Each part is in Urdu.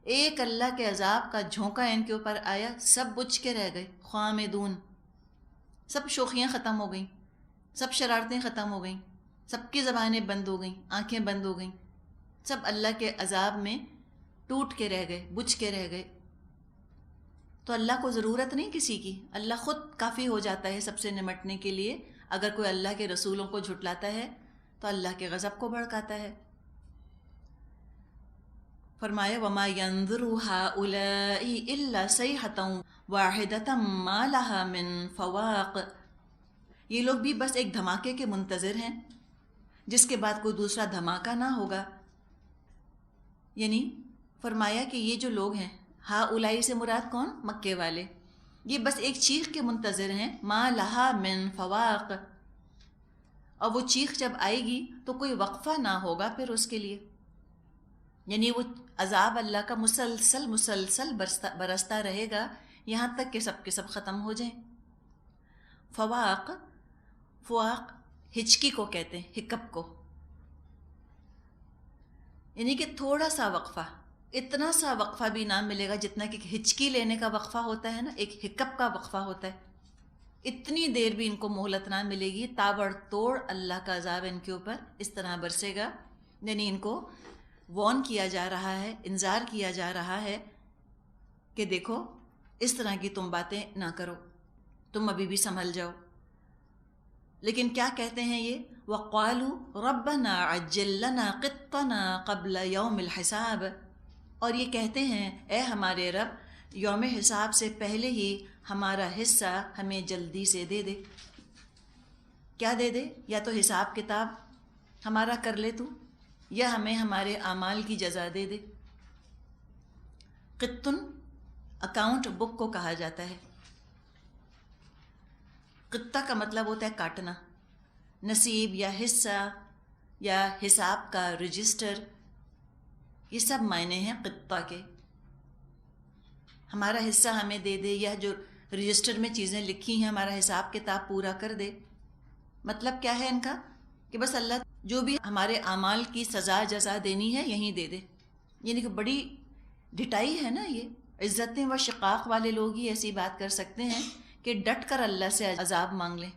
ایک اللہ کے عذاب کا جھونکا ان کے اوپر آیا، سب بجھ کے رہ گئے، خامدون، سب شوخیاں ختم ہو گئیں، سب شرارتیں ختم ہو گئیں، سب کی زبانیں بند ہو گئیں، آنکھیں بند ہو گئیں، سب اللہ کے عذاب میں ٹوٹ کے رہ گئے، بجھ کے رہ گئے۔ تو اللہ کو ضرورت نہیں کسی کی، اللہ خود کافی ہو جاتا ہے سب سے نمٹنے کے لیے۔ اگر کوئی اللہ کے رسولوں کو جھٹلاتا ہے تو اللہ کے غضب کو بھڑکاتا ہے۔ فرمایا وَمَا يَنظُرُ هَؤُلَاءِ إِلَّا صَيْحَةً وَاحِدَةً مَا لَهَا مِن فَوَاقٍ، یہ لوگ بھی بس ایک دھماکے کے منتظر ہیں جس کے بعد کوئی دوسرا دھماکہ نہ ہوگا۔ یعنی فرمایا کہ یہ جو لوگ ہیں، ہا اولائی سے مراد کون؟ مکے والے، یہ بس ایک چیخ کے منتظر ہیں، ما لہا من فواق، اور وہ چیخ جب آئے گی تو کوئی وقفہ نہ ہوگا پھر اس کے لیے، یعنی وہ عذاب اللہ کا مسلسل مسلسل برستا رہے گا یہاں تک کہ سب کے سب ختم ہو جائیں۔ فواق، فواق ہچکی کو کہتے ہیں، ہکپ کو، یعنی کہ تھوڑا سا وقفہ، اتنا سا وقفہ بھی نہ ملے گا جتنا کہ ہچکی لینے کا وقفہ ہوتا ہے نا، ایک ہکپ کا وقفہ ہوتا ہے، اتنی دیر بھی ان کو مہلت نہ ملے گی، تابڑ توڑ اللہ کا عذاب ان کے اوپر اس طرح برسے گا۔ یعنی ان کو وارن کیا جا رہا ہے، انذار کیا جا رہا ہے کہ دیکھو اس طرح کی تم باتیں نہ کرو، تم ابھی بھی سنبھل جاؤ۔ لیکن کیا کہتے ہیں یہ؟ وَقَالُوا رَبَّنَا عَجِّل لَّنَا قِطَّنَا قَبْلَ يَوْمِ الْحِسَابِ، اور یہ کہتے ہیں اے ہمارے رب یوم حساب سے پہلے ہی ہمارا حصہ ہمیں جلدی سے دے دے۔ کیا دے دے؟ یا تو حساب کتاب ہمارا کر لے تو، یا ہمیں ہمارے اعمال کی جزا دے دے۔ قطن اکاؤنٹ بک کو کہا جاتا ہے۔ قطہ کا مطلب ہوتا ہے کاٹنا، نصیب یا حصہ یا حساب کا رجسٹر، یہ سب معنی ہیں قطہ کے۔ ہمارا حصہ ہمیں دے دے، یا جو رجسٹر میں چیزیں لکھی ہیں ہمارا حساب کتاب پورا کر دے۔ مطلب کیا ہے ان کا؟ کہ بس اللہ جو بھی ہمارے اعمال کی سزا جزا دینی ہے یہیں دے دے۔ یعنی کہ بڑی ڈٹائی ہے نا، یہ عزتیں و شقاق والے لوگ ہی ایسی بات کر سکتے ہیں کہ ڈٹ کر اللہ سے عذاب مانگ لیں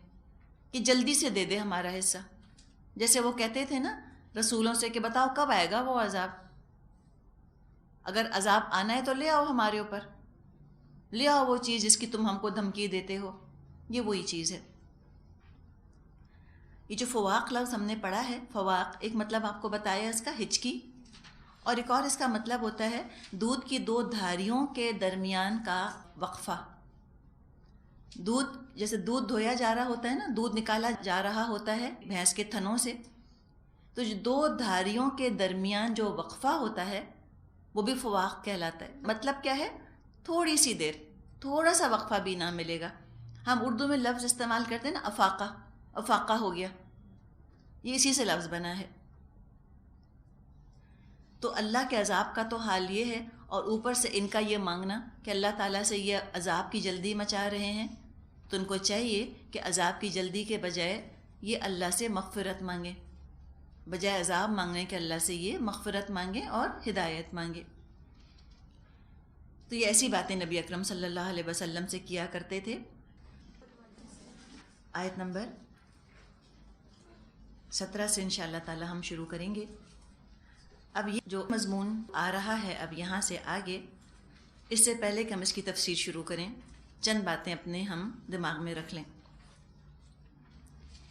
کہ جلدی سے دے دے ہمارا حصہ۔ جیسے وہ کہتے تھے نا رسولوں سے کہ بتاؤ کب آئے گا وہ عذاب، اگر عذاب آنا ہے تو لے آؤ ہمارے اوپر، لے آؤ وہ چیز جس کی تم ہم کو دھمکی دیتے ہو۔ یہ وہی چیز ہے۔ یہ جو فواق لفظ ہم نے پڑھا ہے، فواق ایک مطلب آپ کو بتایا اس کا ہچکی، اور ایک اور اس کا مطلب ہوتا ہے دودھ کی دو دھاریوں کے درمیان کا وقفہ۔ دودھ جیسے دودھ دھویا جا رہا ہوتا ہے نا، دودھ نکالا جا رہا ہوتا ہے بھینس کے تھنوں سے، تو جو دو دھاریوں کے درمیان جو وقفہ ہوتا ہے وہ بھی فواق کہلاتا ہے۔ مطلب کیا ہے؟ تھوڑی سی دیر، تھوڑا سا وقفہ بھی نہ ملے گا۔ ہم اردو میں لفظ استعمال کرتے ہیں نا افاقہ، افاقہ ہو گیا، یہ اسی سے لفظ بنا ہے۔ تو اللہ کے عذاب کا تو حال یہ ہے، اور اوپر سے ان کا یہ مانگنا کہ اللہ تعالیٰ سے یہ عذاب کی جلدی مچا رہے ہیں، تو ان کو چاہیے کہ عذاب کی جلدی کے بجائے یہ اللہ سے مغفرت مانگیں، بجائے عذاب مانگنے کے اللہ سے یہ مغفرت مانگیں اور ہدایت مانگیں۔ تو یہ ایسی باتیں نبی اکرم صلی اللہ علیہ وسلم سے کیا کرتے تھے۔ آیت نمبر 17 سے انشاءاللہ تعالی ہم شروع کریں گے۔ اب یہ جو مضمون آ رہا ہے اب یہاں سے آگے، اس سے پہلے کہ ہم اس کی تفسیر شروع کریں، چند باتیں اپنے ہم دماغ میں رکھ لیں۔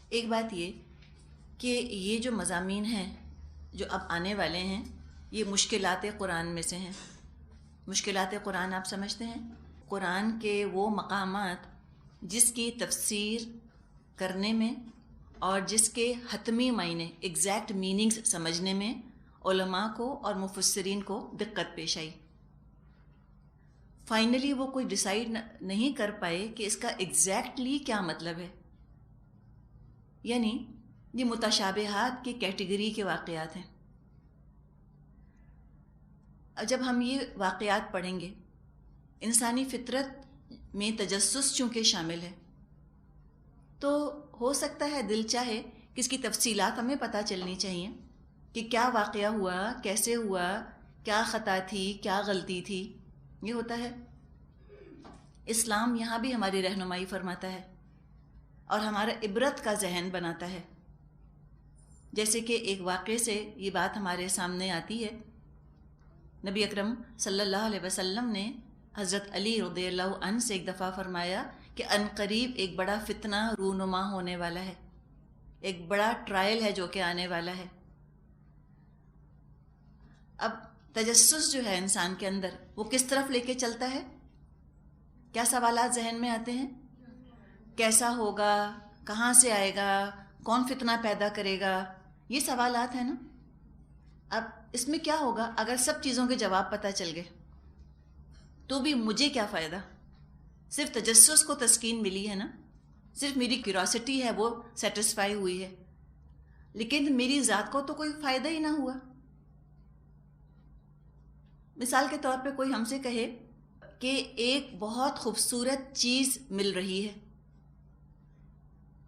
ایک بات یہ کہ یہ جو مضامین ہیں جو اب آنے والے ہیں یہ مشکلات قرآن میں سے ہیں۔ مشکلات قرآن آپ سمجھتے ہیں؟ قرآن کے وہ مقامات جس کی تفسیر کرنے میں اور جس کے حتمی معنی ایگزیکٹ میننگز سمجھنے میں علماء کو اور مفسرین کو دقت پیش آئی۔ فائنلی وہ کوئی ڈیسائیڈ نہیں کر پائے کہ اس کا ایگزیکٹلی کیا مطلب ہے۔ یعنی یہ متشابہات کی کیٹیگری کے واقعات ہیں۔ جب ہم یہ واقعات پڑھیں گے، انسانی فطرت میں تجسس چونکہ شامل ہے، تو ہو سکتا ہے دل چاہے کہ اس کی تفصیلات ہمیں پتہ چلنی چاہیے کہ کیا واقعہ ہوا، کیسے ہوا، کیا خطا تھی، کیا غلطی تھی، یہ ہوتا ہے۔ اسلام یہاں بھی ہماری رہنمائی فرماتا ہے اور ہمارا عبرت کا ذہن بناتا ہے۔ جیسے کہ ایک واقعے سے یہ بات ہمارے سامنے آتی ہے، نبی اکرم صلی اللہ علیہ وسلم نے حضرت علی رضی اللہ عنہ سے ایک دفعہ فرمایا کہ عنقریب ایک بڑا فتنہ رونما ہونے والا ہے، ایک بڑا ٹرائل ہے جو کہ آنے والا ہے۔ اب تجسس جو ہے انسان کے اندر، وہ کس طرف لے کے چلتا ہے؟ کیا سوالات ذہن میں آتے ہیں؟ کیسا ہوگا، کہاں سے آئے گا، کون فتنہ پیدا کرے گا، یہ سوالات ہیں نا۔ اب اس میں کیا ہوگا اگر سب چیزوں کے جواب پتہ چل گئے تو بھی مجھے کیا فائدہ؟ صرف تجسس کو تسکین ملی ہے نا، صرف میری کیوریاسٹی ہے وہ سیٹسفائی ہوئی ہے، لیکن میری ذات کو تو کوئی فائدہ ہی نہ ہوا۔ مثال کے طور پہ کوئی ہم سے کہے کہ ایک بہت خوبصورت چیز مل رہی ہے،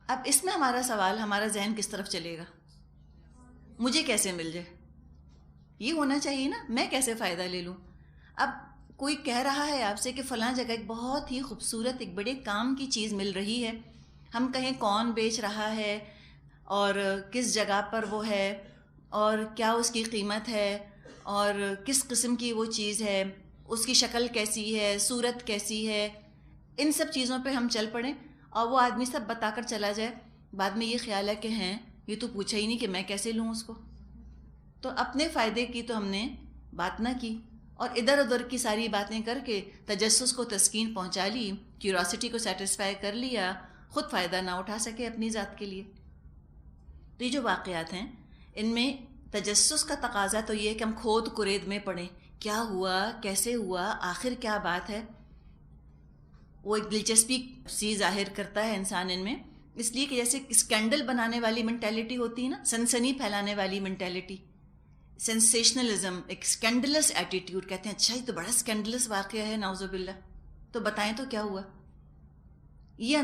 اب اس میں ہمارا سوال، ہمارا ذہن کس طرف چلے گا؟ مجھے کیسے مل جائے؟ یہ ہونا چاہیے نا، میں کیسے فائدہ لے لوں؟ اب کوئی کہہ رہا ہے آپ سے کہ فلاں جگہ ایک بہت ہی خوبصورت ایک بڑے کام کی چیز مل رہی ہے، ہم کہیں کون بیچ رہا ہے اور کس جگہ پر وہ ہے اور کیا اس کی قیمت ہے اور کس قسم کی وہ چیز ہے، اس کی شکل کیسی ہے، صورت کیسی ہے، ان سب چیزوں پہ ہم چل پڑیں اور وہ آدمی سب بتا کر چلا جائے، بعد میں یہ خیال ہے کہ ہیں یہ تو پوچھا ہی نہیں کہ میں کیسے لوں اس کو۔ تو اپنے فائدے کی تو ہم نے بات نہ کی اور ادھر ادھر کی ساری باتیں کر کے تجسس کو تسکین پہنچا لی، کیوریاسٹی کو سیٹسفائی کر لیا، خود فائدہ نہ اٹھا سکے اپنی ذات کے لیے۔ تو یہ جو واقعات ہیں ان میں تجسس کا تقاضا تو یہ ہے کہ ہم کھود کرید میں پڑھیں، کیا ہوا، کیسے ہوا، آخر کیا بات ہے۔ وہ ایک دلچسپی سی ظاہر کرتا ہے انسان ان میں، اس لیے کہ جیسے اسکینڈل بنانے والی مینٹیلٹی ہوتی ہے نا، سنسنی پھیلانے والی مینٹیلٹی، سینسیشنلزم، ایک اسکینڈلس ایٹیٹیوڈ، کہتے ہیں اچھا یہ تو بڑا اسکینڈلس واقعہ ہے، نعوذ باللہ، تو بتائیں تو کیا ہوا۔ یہ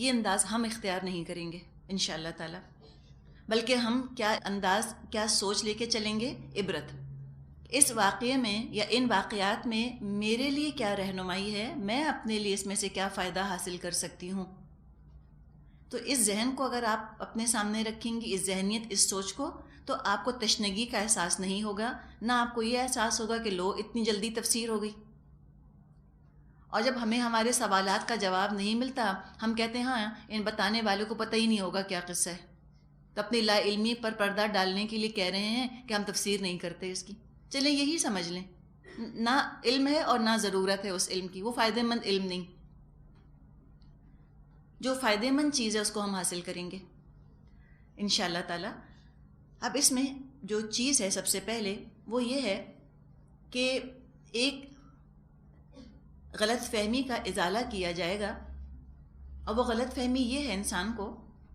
انداز ہم اختیار نہیں کریں گے انشاءاللہ تعالی، بلکہ ہم کیا سوچ لے کے چلیں گے؟ عبرت۔ اس واقعے میں یا ان واقعات میں میرے لیے کیا رہنمائی ہے، میں اپنے لیے اس میں سے کیا فائدہ حاصل کر سکتی ہوں۔ تو اس ذہن کو اگر آپ اپنے سامنے رکھیں گی، اس ذہنیت، اس سوچ کو، تو آپ کو تشنگی کا احساس نہیں ہوگا، نہ آپ کو یہ احساس ہوگا کہ لو اتنی جلدی تفسیر ہو گئی۔ اور جب ہمیں ہمارے سوالات کا جواب نہیں ملتا، ہم کہتے ہیں ہاں ان بتانے والوں کو پتہ ہی نہیں ہوگا کیا قصہ ہے، تو اپنی لا علمی پر پردہ ڈالنے کے لیے کہہ رہے ہیں کہ ہم تفسیر نہیں کرتے اس کی۔ چلیں یہی سمجھ لیں، نہ علم ہے اور نہ ضرورت ہے اس علم کی، وہ فائدہ مند علم نہیں۔ جو فائدہ مند چیز ہے اس کو ہم حاصل کریں گے انشاءاللہ تعالی۔ اب اس میں جو چیز ہے سب سے پہلے وہ یہ ہے کہ ایک غلط فہمی کا ازالہ کیا جائے گا، اور وہ غلط فہمی یہ ہے انسان کو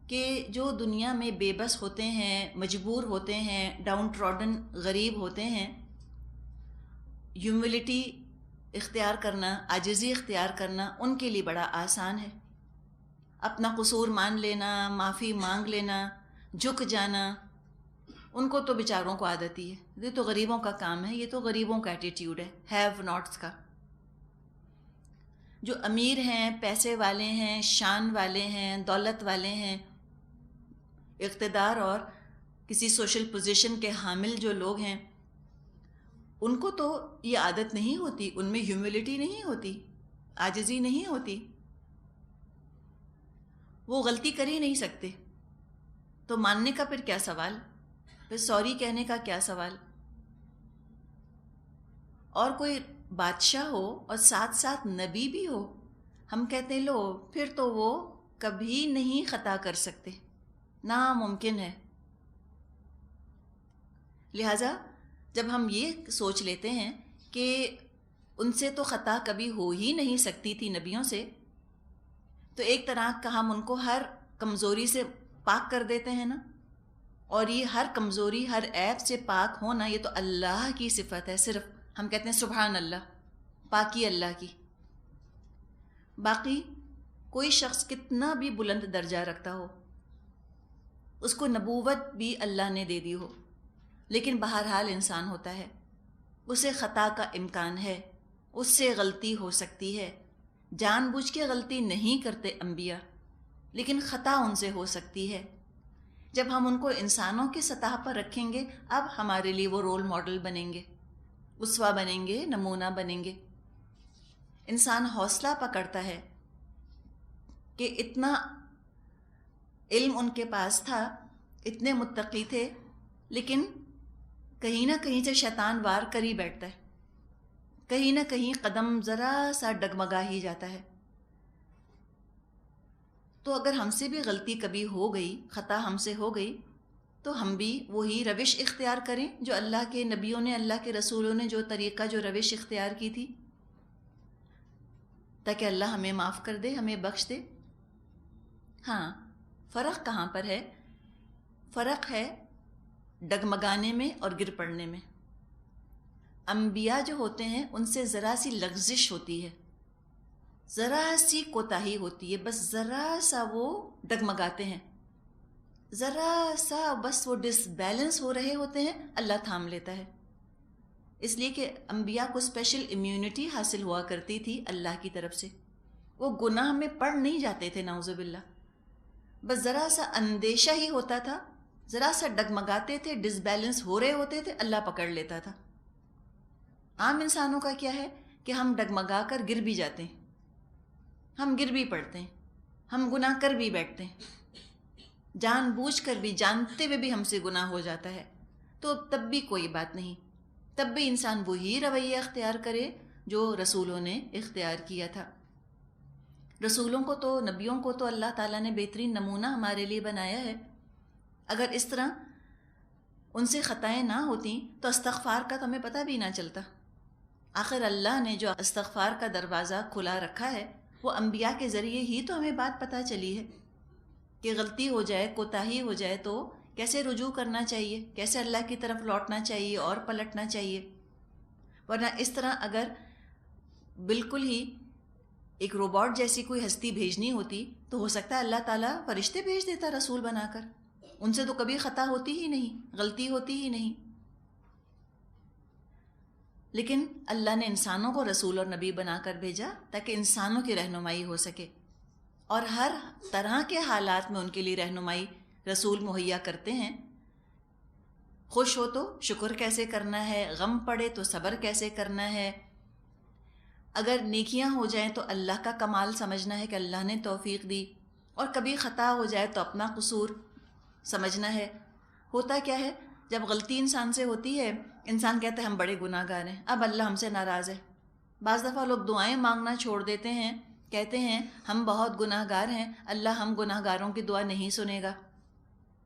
کہ جو دنیا میں بے بس ہوتے ہیں، مجبور ہوتے ہیں، ڈاؤن ٹراڈن غریب ہوتے ہیں، ہیوملٹی اختیار کرنا، عاجزی اختیار کرنا ان کے لیے بڑا آسان ہے۔ اپنا قصور مان لینا، معافی مانگ لینا، جھک جانا، ان کو تو بیچاروں کو عادت ہی ہے، یہ تو غریبوں کا کام ہے، یہ تو غریبوں کا ایٹیٹیوڈ ہے، ہیو ناٹس کا۔ جو امیر ہیں، پیسے والے ہیں، شان والے ہیں، دولت والے ہیں، اقتدار اور کسی سوشل پوزیشن کے حامل جو لوگ ہیں، ان کو تو یہ عادت نہیں ہوتی، ان میں ہیوملٹی نہیں ہوتی، عاجزی نہیں ہوتی، وہ غلطی کر ہی نہیں سکتے، تو ماننے کا پھر کیا سوال، پھر سوری کہنے کا کیا سوال۔ اور کوئی بادشاہ ہو اور ساتھ ساتھ نبی بھی ہو، ہم کہتے ہیں لو پھر تو وہ کبھی نہیں خطا کر سکتے، ناممکن ہے۔ لہٰذا جب ہم یہ سوچ لیتے ہیں کہ ان سے تو خطا کبھی ہو ہی نہیں سکتی تھی نبیوں سے، تو ایک طرح کا ہم ان کو ہر کمزوری سے پاک کر دیتے ہیں نا، اور یہ ہر کمزوری، ہر عیب سے پاک ہونا یہ تو اللہ کی صفت ہے، صرف ہم کہتے ہیں سبحان اللہ، پاکی اللہ کی۔ باقی کوئی شخص کتنا بھی بلند درجہ رکھتا ہو، اس کو نبوت بھی اللہ نے دے دی ہو، لیکن بہرحال انسان ہوتا ہے، اسے خطا کا امکان ہے، اس سے غلطی ہو سکتی ہے۔ جان بوجھ کے غلطی نہیں کرتے انبیاء، لیکن خطا ان سے ہو سکتی ہے۔ جب ہم ان کو انسانوں کی سطح پر رکھیں گے، اب ہمارے لیے وہ رول ماڈل بنیں گے، اسوہ بنیں گے، نمونہ بنیں گے۔ انسان حوصلہ پکڑتا ہے کہ اتنا علم ان کے پاس تھا، اتنے متقی تھے، لیکن کہیں نہ کہیں سے شیطان وار کر ہی بیٹھتا ہے، کہیں نہ کہیں قدم ذرا سا ڈگمگا ہی جاتا ہے۔ تو اگر ہم سے بھی غلطی کبھی ہو گئی، خطا ہم سے ہو گئی، تو ہم بھی وہی روش اختیار کریں جو اللہ کے نبیوں نے، اللہ کے رسولوں نے جو طریقہ، جو روش اختیار کی تھی، تاکہ اللہ ہمیں معاف کر دے، ہمیں بخش دے۔ ہاں، فرق کہاں پر ہے؟ فرق ہے ڈگمگانے میں اور گر پڑنے میں۔ انبیاء جو ہوتے ہیں ان سے ذرا سی لغزش ہوتی ہے، ذرا سی کوتاہی ہوتی ہے، بس ذرا سا وہ ڈگمگاتے ہیں، ذرا سا بس وہ ڈس بیلنس ہو رہے ہوتے ہیں، اللہ تھام لیتا ہے۔ اس لیے کہ انبیاء کو اسپیشل امیونٹی حاصل ہوا کرتی تھی اللہ کی طرف سے، وہ گناہ میں پڑ نہیں جاتے تھے، نعوذ باللہ۔ بس ذرا سا اندیشہ ہی ہوتا تھا، ذرا سا ڈگمگاتے تھے، ڈس بیلنس ہو رہے ہوتے تھے، اللہ پکڑ لیتا تھا۔ عام انسانوں کا کیا ہے کہ ہم ڈگمگا کر گر بھی جاتے ہیں، ہم گر بھی پڑتے ہیں، ہم گناہ کر بھی بیٹھتے ہیں، جان بوجھ کر بھی، جانتے ہوئے بھی ہم سے گناہ ہو جاتا ہے، تو تب بھی کوئی بات نہیں، تب بھی انسان وہی رویہ اختیار کرے جو رسولوں نے اختیار کیا تھا۔ رسولوں کو تو، نبیوں کو تو اللہ تعالیٰ نے بہترین نمونہ ہمارے لیے بنایا ہے۔ اگر اس طرح ان سے خطائیں نہ ہوتیں تو استغفار کا تو ہمیں پتہ بھی نہ چلتا۔ آخر اللہ نے جو استغفار کا دروازہ کھلا رکھا ہے، وہ انبیاء کے ذریعے ہی تو ہمیں بات پتہ چلی ہے کہ غلطی ہو جائے، کوتاہی ہو جائے تو کیسے رجوع کرنا چاہیے، کیسے اللہ کی طرف لوٹنا چاہیے اور پلٹنا چاہیے۔ ورنہ اس طرح اگر بالکل ہی ایک روبوٹ جیسی کوئی ہستی بھیجنی ہوتی تو ہو سکتا ہے اللہ تعالیٰ فرشتے بھیج دیتا رسول بنا کر، ان سے تو کبھی خطا ہوتی ہی نہیں، غلطی ہوتی ہی نہیں۔ لیکن اللہ نے انسانوں کو رسول اور نبی بنا کر بھیجا تاکہ انسانوں کی رہنمائی ہو سکے، اور ہر طرح کے حالات میں ان کے لیے رہنمائی رسول مہیا کرتے ہیں۔ خوش ہو تو شکر کیسے کرنا ہے، غم پڑے تو صبر کیسے کرنا ہے، اگر نیکیاں ہو جائیں تو اللہ کا کمال سمجھنا ہے کہ اللہ نے توفیق دی، اور کبھی خطا ہو جائے تو اپنا قصور سمجھنا ہے۔ ہوتا کیا ہے جب غلطی انسان سے ہوتی ہے، انسان کہتا ہے ہم بڑے گناہ گار ہیں، اب اللہ ہم سے ناراض ہے۔ بعض دفعہ لوگ دعائیں مانگنا چھوڑ دیتے ہیں، کہتے ہیں ہم بہت گناہ گار ہیں، اللہ ہم گناہ گاروں کی دعا نہیں سنے گا،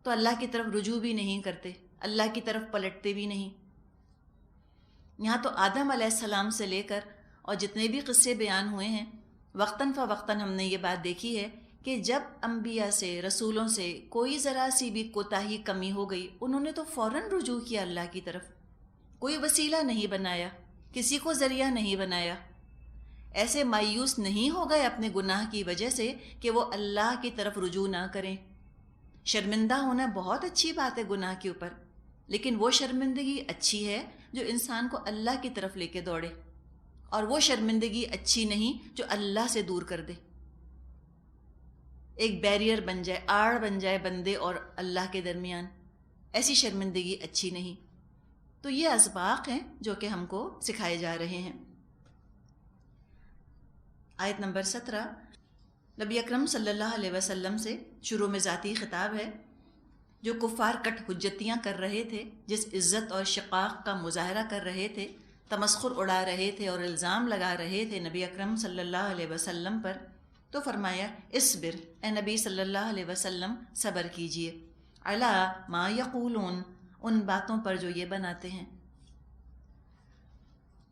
تو اللہ کی طرف رجوع بھی نہیں کرتے، اللہ کی طرف پلٹتے بھی نہیں۔ یہاں تو آدم علیہ السلام سے لے کر اور جتنے بھی قصے بیان ہوئے ہیں، وقتاً فوقتاً ہم نے یہ بات دیکھی ہے کہ جب انبیاء سے، رسولوں سے کوئی ذرا سی بھی کوتاہی، کمی ہو گئی، انہوں نے تو فوراً رجوع کیا اللہ کی طرف، کوئی وسیلہ نہیں بنایا، کسی کو ذریعہ نہیں بنایا، ایسے مایوس نہیں ہو گئے اپنے گناہ کی وجہ سے کہ وہ اللہ کی طرف رجوع نہ کریں۔ شرمندہ ہونا بہت اچھی بات ہے گناہ کے اوپر، لیکن وہ شرمندگی اچھی ہے جو انسان کو اللہ کی طرف لے کے دوڑے، اور وہ شرمندگی اچھی نہیں جو اللہ سے دور کر دے، ایک بیریئر بن جائے، آڑ بن جائے بندے اور اللہ کے درمیان، ایسی شرمندگی اچھی نہیں۔ تو یہ اسباق ہیں جو کہ ہم کو سکھائے جا رہے ہیں۔ آیت نمبر 17 نبی اکرم صلی اللہ علیہ وسلم سے شروع میں ذاتی خطاب ہے۔ جو کفار کٹ حجتیاں کر رہے تھے، جس عزت اور شقاق کا مظاہرہ کر رہے تھے، تمسخر اڑا رہے تھے اور الزام لگا رہے تھے نبی اکرم صلی اللہ علیہ وسلم پر، تو فرمایا اصبر، اے نبی صلی اللہ علیہ وسلم صبر کیجئے، علی ما یقولون، ان باتوں پر جو یہ بناتے ہیں۔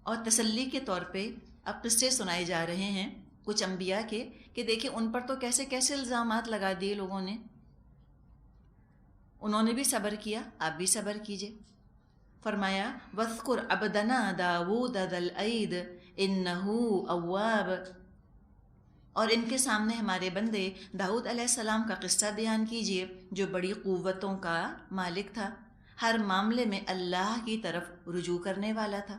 اور تسلی کے طور پہ اب قصے سنائے جا رہے ہیں کچھ انبیاء کے کہ دیکھیں ان پر تو کیسے کیسے الزامات لگا دیے لوگوں نے، انہوں نے بھی صبر کیا، آپ بھی صبر کیجئے۔ فرمایا وَاذْكُرْ عَبْدَنَا دَاوُودَ ذَا الْأَيْدِ إِنَّهُ أَوَّابٌ، اور ان کے سامنے ہمارے بندے داؤد علیہ السلام کا قصہ بیان کیجئے جو بڑی قوتوں کا مالک تھا، ہر معاملے میں اللہ کی طرف رجوع کرنے والا تھا،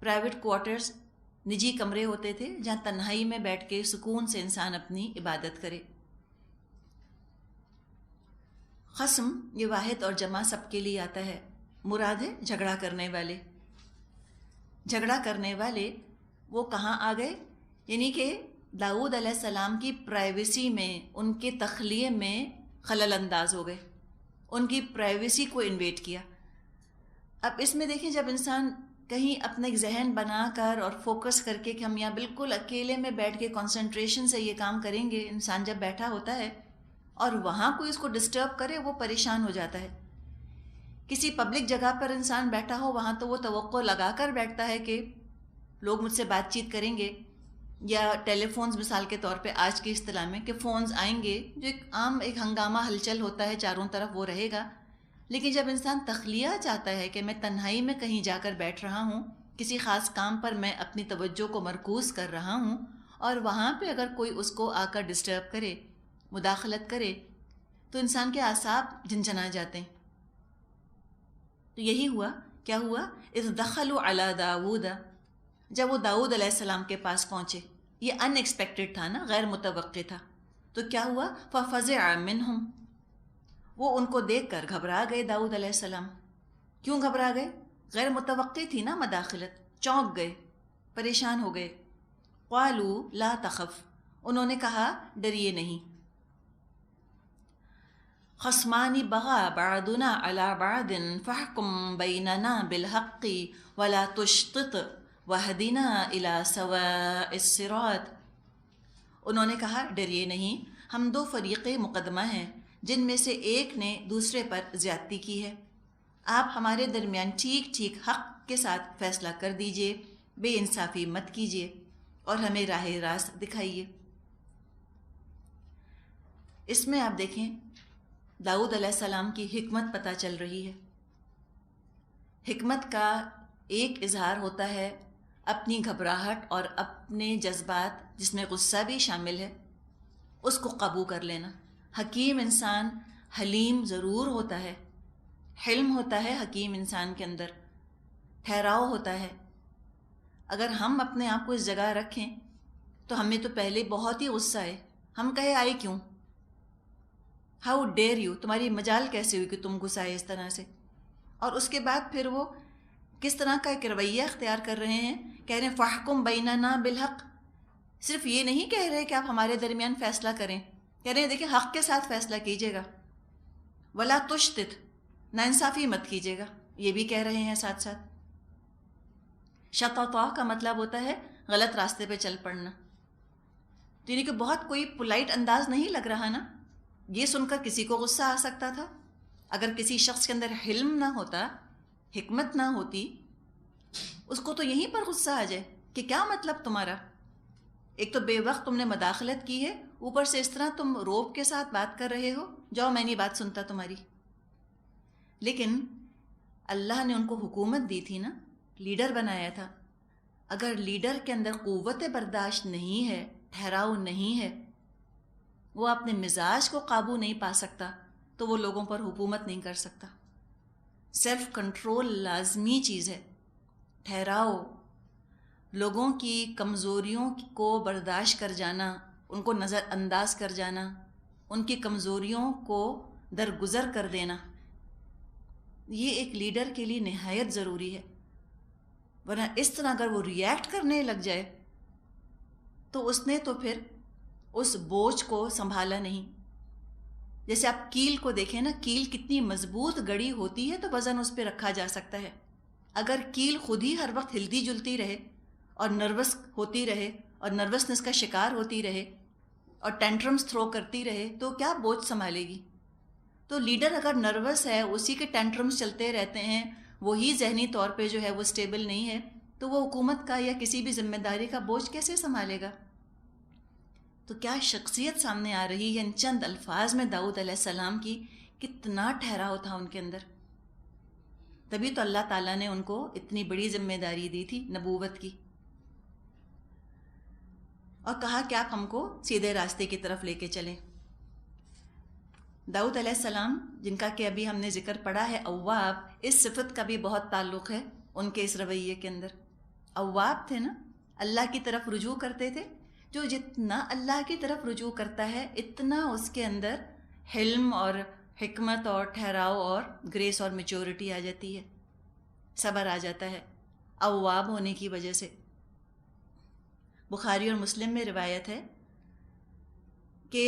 پرائیویٹ کوارٹرز، نجی کمرے ہوتے تھے جہاں تنہائی میں بیٹھ کے سکون سے انسان اپنی عبادت کرے۔ خصم یہ واحد اور جمع سب کے لیے آتا ہے، مراد ہے جھگڑا کرنے والے۔ جھگڑا کرنے والے وہ کہاں آ گئے؟ یعنی کہ داؤد علیہ السلام کی پرائیویسی میں، ان کے تخلیے میں خلل انداز ہو گئے، ان کی پرائیویسی کو انویٹ کیا۔ اب اس میں دیکھیں، جب انسان کہیں اپنا ایک ذہن بنا کر اور فوکس کر کے کہ ہم یہاں بالکل اکیلے میں بیٹھ کے کنسنٹریشن سے یہ کام کریں گے، انسان جب بیٹھا ہوتا ہے اور وہاں کوئی اس کو ڈسٹرب کرے وہ پریشان ہو جاتا ہے۔ کسی پبلک جگہ پر انسان بیٹھا ہو وہاں تو وہ توقع لگا کر بیٹھتا ہے کہ لوگ مجھ سے بات چیت کریں گے، یا ٹیلی فونز مثال کے طور پہ آج کی اصطلاح میں کہ فونز آئیں گے، جو ایک عام ایک ہنگامہ ہلچل ہوتا ہے چاروں طرف، وہ رہے گا۔ لیکن جب انسان تخلیہ چاہتا ہے کہ میں تنہائی میں کہیں جا کر بیٹھ رہا ہوں، کسی خاص کام پر میں اپنی توجہ کو مرکوز کر رہا ہوں، اور وہاں پہ اگر کوئی اس کو آ کر ڈسٹرب کرے، مداخلت کرے، تو انسان کے اعصاب جھنجھنا جاتے ہیں۔ تو یہی ہوا، کیا ہوا؟ اذ دخلوا علی داود، جب وہ داؤد علیہ السلام کے پاس پہنچے، یہ ان ایکسپیکٹڈ تھا نا، غیر متوقع تھا، تو کیا ہوا؟ ففزع منہم، وہ ان کو دیکھ کر گھبرا گئے داؤد علیہ السلام۔ کیوں گھبرا گئے؟ غیر متوقع تھی نا مداخلت، چونک گئے، پریشان ہو گئے۔ قالوا لا تخف، انہوں نے کہا ڈریے نہیں۔ خصمان بغى بعضنا على بعض فاحكم بيننا بالحق ولا تشطط واهدنا الى سواء الصراط، انہوں نے کہا ڈریے نہیں، ہم دو فریق مقدمہ ہیں جن میں سے ایک نے دوسرے پر زیادتی کی ہے، آپ ہمارے درمیان ٹھیک ٹھیک حق کے ساتھ فیصلہ کر دیجئے، بے انصافی مت کیجئے اور ہمیں راہ راست دکھائیے۔ اس میں آپ دیکھیں داؤد علیہ السلام کی حکمت پتہ چل رہی ہے۔ حکمت کا ایک اظہار ہوتا ہے اپنی گھبراہٹ اور اپنے جذبات، جس میں غصہ بھی شامل ہے، اس کو قابو کر لینا۔ حکیم انسان حلیم ضرور ہوتا ہے، حلم ہوتا ہے حکیم انسان کے اندر، ٹھہراؤ ہوتا ہے۔ اگر ہم اپنے آپ کو اس جگہ رکھیں تو ہمیں تو پہلے بہت ہی غصہ ہے، ہم کہے آئے کیوں، ہاؤ ڈیئر یو، تمہاری مجال کیسے ہوئی کہ تم غصہ اس طرح سے، اور اس کے بعد پھر وہ کس طرح کا ایک رویہ اختیار کر رہے ہیں، کہہ رہے ہیں فاحکم بیننا بالحق، صرف یہ نہیں کہہ رہے کہ آپ ہمارے درمیان فیصلہ کریں، کہہ رہے ہیں دیکھیں حق کے ساتھ فیصلہ کیجیے گا، ولا تشتت، ناانصافی مت کیجیے گا، یہ بھی کہہ رہے ہیں ساتھ ساتھ۔ شططا کا مطلب ہوتا ہے غلط راستے پہ چل پڑنا، تو یعنی کہ بہت کوئی پولائٹ انداز نہیں لگ رہا نا۔ یہ سن کر کسی کو غصہ آ سکتا تھا، اگر کسی شخص کے اندر حلم نہ ہوتا، حکمت نہ ہوتی، اس کو تو یہیں پر غصہ آ جائے کہ کیا مطلب تمہارا، ایک تو بے وقت تم نے مداخلت کی ہے، اوپر سے اس طرح تم روب کے ساتھ بات کر رہے ہو، جاؤ میں نہیں بات سنتا تمہاری۔ لیکن اللہ نے ان کو حکومت دی تھی نا، لیڈر بنایا تھا، اگر لیڈر کے اندر قوت برداشت نہیں ہے، ٹھہراؤ نہیں ہے، وہ اپنے مزاج کو قابو نہیں پا سکتا، تو وہ لوگوں پر حکومت نہیں کر سکتا۔ سیلف کنٹرول لازمی چیز ہے، ٹھہراؤ، لوگوں کی کمزوریوں کو برداشت کر جانا، ان کو نظر انداز کر جانا، ان کی کمزوریوں کو درگزر کر دینا، یہ ایک لیڈر کے لیے نہایت ضروری ہے۔ ورنہ اس طرح اگر وہ ریئیکٹ کرنے لگ جائے تو اس نے تو پھر اس بوجھ کو سنبھالا نہیں۔ جیسے آپ کیل کو دیکھیں نا، کیل کتنی مضبوط گڑی ہوتی ہے تو وزن اس پہ رکھا جا سکتا ہے۔ اگر کیل خود ہی ہر وقت ہلتی جلتی رہے اور نروس ہوتی رہے اور نروسنس کا شکار ہوتی رہے اور ٹینٹرمز تھرو کرتی رہے تو کیا بوجھ سنبھالے گی؟ تو لیڈر اگر نروس ہے، اسی کے ٹینٹرمز چلتے رہتے ہیں، وہی ذہنی طور پہ جو ہے وہ سٹیبل نہیں ہے، تو وہ حکومت کا یا کسی بھی ذمہ داری کا بوجھ کیسے سنبھالے گا؟ تو کیا شخصیت سامنے آ رہی ہے ان چند الفاظ میں داؤد علیہ السلام کی، کتنا ٹھہراؤ تھا ان کے اندر۔ تبھی تو اللہ تعالیٰ نے ان کو اتنی بڑی ذمہ داری دی تھی نبوت کی، اور کہا کہ آپ ہم کو سیدھے راستے کی طرف لے کے چلیں۔ داؤد علیہ السلام، جن کا کہ ابھی ہم نے ذکر پڑھا ہے اواب، اس صفت کا بھی بہت تعلق ہے ان کے اس رویے کے اندر۔ اواب تھے نا، اللہ کی طرف رجوع کرتے تھے. جو جتنا اللہ کی طرف رجوع کرتا ہے اتنا اس کے اندر حلم اور حکمت اور ٹھہراؤ اور گریس اور میچورٹی آ جاتی ہے، صبر آ جاتا ہے اواب ہونے کی وجہ سے. بخاری اور مسلم میں روایت ہے کہ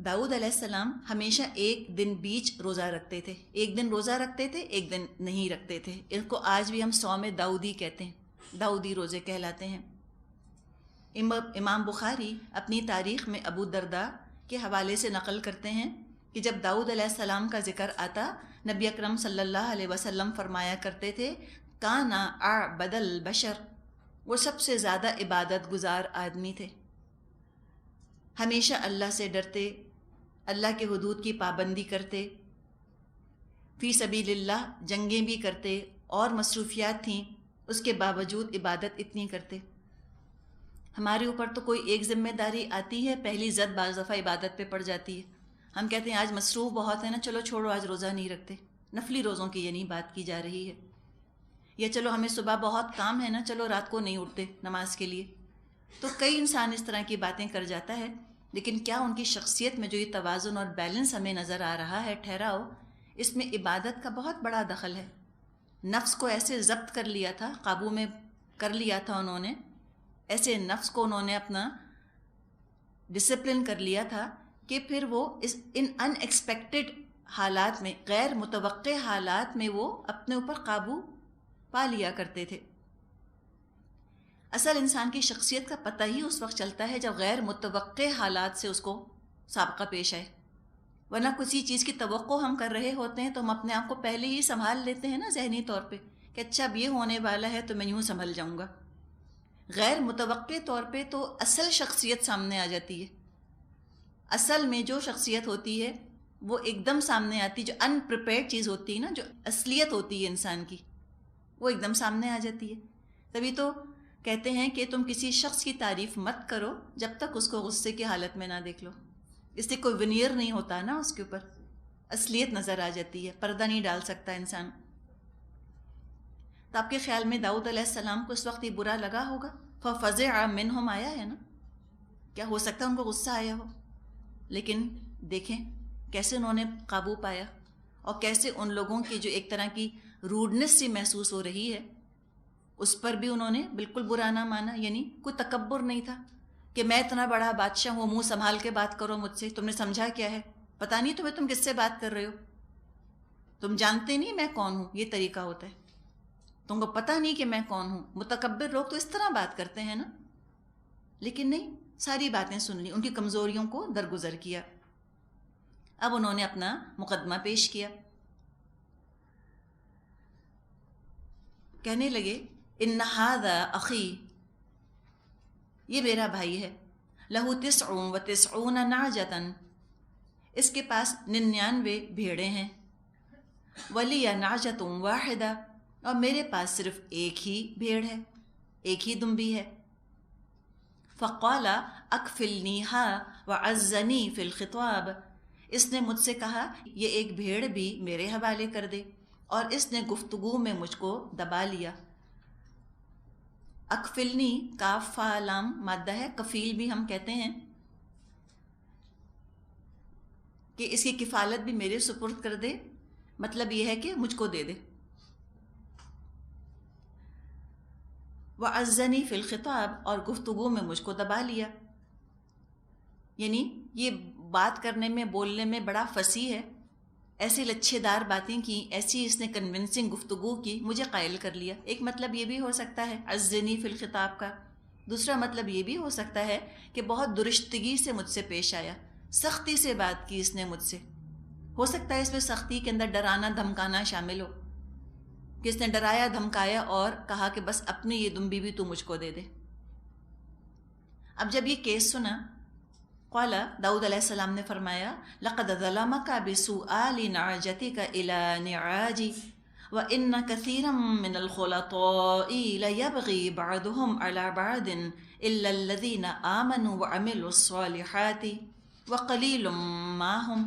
داؤد علیہ السلام ہمیشہ ایک دن بیچ روزہ رکھتے تھے. ایک دن روزہ رکھتے تھے، ایک دن نہیں رکھتے تھے. ان کو آج بھی ہم صوم داؤدی کہتے ہیں، داؤدی روزے کہلاتے ہیں. امام بخاری اپنی تاریخ میں ابو درداء کے حوالے سے نقل کرتے ہیں کہ جب داؤد علیہ السلام کا ذکر آتا، نبی اکرم صلی اللہ علیہ وسلم فرمایا کرتے تھے کانا اعبد البشر، وہ سب سے زیادہ عبادت گزار آدمی تھے. ہمیشہ اللہ سے ڈرتے، اللہ کے حدود کی پابندی کرتے، فی سبیل اللہ جنگیں بھی کرتے اور مصروفیات تھیں، اس کے باوجود عبادت اتنی کرتے. ہمارے اوپر تو کوئی ایک ذمہ داری آتی ہے، پہلی زد بعض دفعہ عبادت پہ پڑ جاتی ہے. ہم کہتے ہیں آج مصروف بہت ہے نا، چلو چھوڑو آج روزہ نہیں رکھتے. نفلی روزوں کی یہ نہیں بات کی جا رہی ہے. یا چلو ہمیں صبح بہت کام ہے نا، چلو رات کو نہیں اٹھتے نماز کے لیے. تو کئی انسان اس طرح کی باتیں کر جاتا ہے، لیکن کیا ان کی شخصیت میں جو یہ توازن اور بیلنس ہمیں نظر آ رہا ہے، ٹھہراؤ، اس میں عبادت کا بہت بڑا دخل ہے. نفس کو ایسے ضبط کر لیا تھا، قابو میں کر لیا تھا انہوں نے، ایسے نفس کو انہوں نے اپنا ڈسپلن کر لیا تھا کہ پھر وہ ان ان ایکسپیکٹڈ حالات میں، غیر متوقع حالات میں وہ اپنے اوپر قابو پا لیا کرتے تھے. اصل انسان کی شخصیت کا پتہ ہی اس وقت چلتا ہے جب غیر متوقع حالات سے اس کو سابقہ پیش آئے. ورنہ کسی چیز کی توقع ہم کر رہے ہوتے ہیں تو ہم اپنے آپ کو پہلے ہی سنبھال لیتے ہیں نا ذہنی طور پہ کہ اچھا اب یہ ہونے والا ہے تو میں یوں سنبھل جاؤں گا. غیر متوقع طور پہ تو اصل شخصیت سامنے آ جاتی ہے. اصل میں جو شخصیت ہوتی ہے وہ ایک دم سامنے آتی، جو ان پریپیئرڈ چیز ہوتی ہے نا، جو اصلیت ہوتی ہے انسان کی، وہ ایک دم سامنے آ جاتی ہے. تبھی تو کہتے ہیں کہ تم کسی شخص کی تعریف مت کرو جب تک اس کو غصے کی حالت میں نہ دیکھ لو. اس سے کوئی ونیئر نہیں ہوتا نا اس کے اوپر، اصلیت نظر آ جاتی ہے، پردہ نہیں ڈال سکتا انسان. تو آپ کے خیال میں داؤد علیہ السلام کو اس وقت یہ برا لگا ہوگا؟ فَفَزِعَ مِنْهُمْ آیا ہے نا، کیا ہو سکتا ہے ان کو غصہ آیا ہو؟ لیکن دیکھیں کیسے انہوں نے قابو پایا، اور کیسے ان لوگوں کی جو ایک طرح کی روڈنس سی محسوس ہو رہی ہے اس پر بھی انہوں نے بالکل برا نہ مانا. یعنی کوئی تکبر نہیں تھا کہ میں اتنا بڑا بادشاہ ہوں، منہ سنبھال کے بات کرو مجھ سے، تم نے سمجھا کیا ہے، پتہ نہیں تمہیں تم کس سے بات کر رہے ہو، تم جانتے نہیں میں کون ہوں. یہ طریقہ ہوتا ہے، تم کو پتہ نہیں کہ میں کون ہوں. متکبر لوگ تو اس طرح بات کرتے ہیں نا، لیکن نہیں، ساری باتیں سن لی، ان کی کمزوریوں کو درگزر کیا. اب انہوں نے اپنا مقدمہ پیش کیا، کہنے لگے ان ھذا اخی، یہ میرا بھائی ہے، لہ 99 نعجۃ، اس کے پاس 99 بھیڑیں ہیں، ولی نعجۃ واحدہ، اور میرے پاس صرف ایک ہی بھیڑ ہے، ایک ہی دمبی ہے. فقال اکفلنیھا وعزنی فی الخطاب، اس نے مجھ سے کہا یہ ایک بھیڑ بھی میرے حوالے کر دے، اور اس نے گفتگو میں مجھ کو دبا لیا. اکفلنی، کاف فا لام مادہ ہے، کفیل بھی ہم کہتے ہیں کہ اس کی کفالت بھی میرے سپرد کر دے، مطلب یہ ہے کہ مجھ کو دے دے. وَعَزَّنِي فِي الْخِطَابِ، اور گفتگو میں مجھ کو دبا لیا. یعنی یہ بات کرنے میں، بولنے میں بڑا فصیح ہے، ایسی لچھے دار باتیں کی، ایسی اس نے کنونسنگ گفتگو کی، مجھے قائل کر لیا. ایک مطلب یہ بھی ہو سکتا ہے عزنی فی الخطاب کا. دوسرا مطلب یہ بھی ہو سکتا ہے کہ بہت درستگی سے مجھ سے پیش آیا، سختی سے بات کی اس نے مجھ سے. ہو سکتا ہے اس میں سختی کے اندر ڈرانا دھمکانا شامل ہو، کہ اس نے ڈرایا دھمکایا اور کہا کہ بس اپنی یہ دمبی بھی تو مجھ کو دے دے. اب جب یہ کیس سنا، قال، داؤد علیہ السلام نے فرمایا لقد ظلمك بسؤال نعجتك الى نعاجي وان كثيرا من الخلطاء ليبغي بعضهم على بعض الا الذين امنوا وعملوا الصالحات وقليل ما هم.